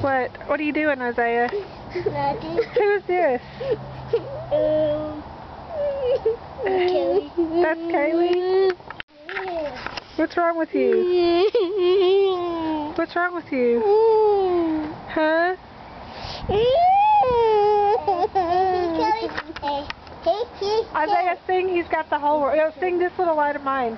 What? What are you doing, Isaiah? Nothing. Who is this? Kaylee. That's Kaylee? What's wrong with you? What's wrong with you? Huh? Isaiah, sing He's Got the Whole World. Sing This Little Light of Mine.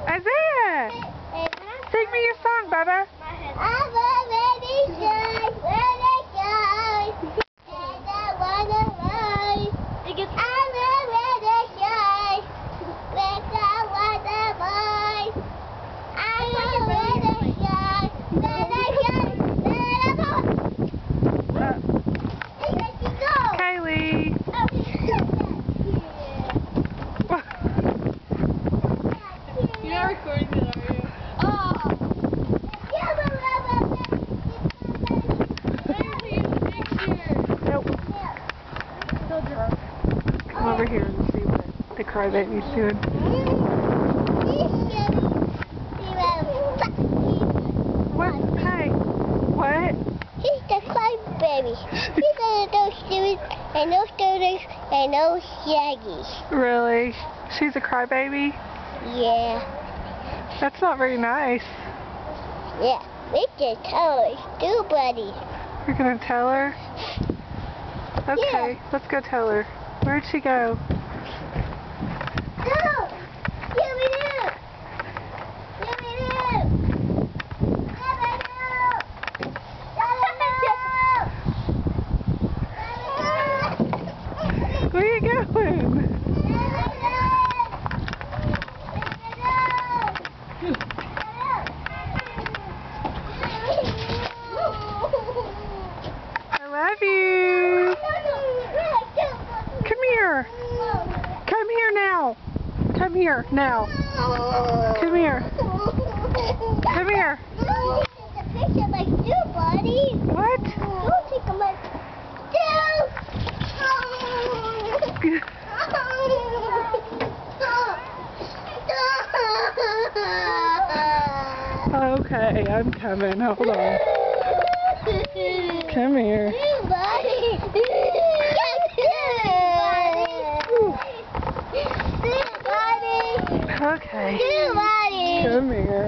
Isaiah! Sing me your song, Bubba. Kaylee! You're not recording it, are you? Nope. Come over here and see what the crybaby's doing. What? Hey. What? He's the crybaby. He's one of those students and those students and those shaggies. Really? She's a crybaby? Yeah. That's not very nice. Yeah. We can tell her too, buddy. You're gonna tell her? Okay, let's go tell her. Where'd she go? No! Give me that! Give me that! Where are you going? I love you. Come here. Come here now. Come here now. Come here. Come here. Don't take a picture like you, buddy. What? Don't take a like Okay, I'm coming. Hold on. Come here. Okay. Come here. Come here.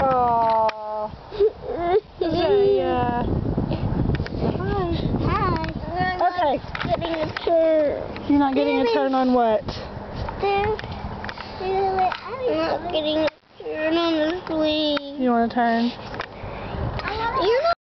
Oh. Yeah. Hi. Okay. Getting a turn. You're not getting a turn on what? I'm not getting a turn on the swing. You want a turn? You're not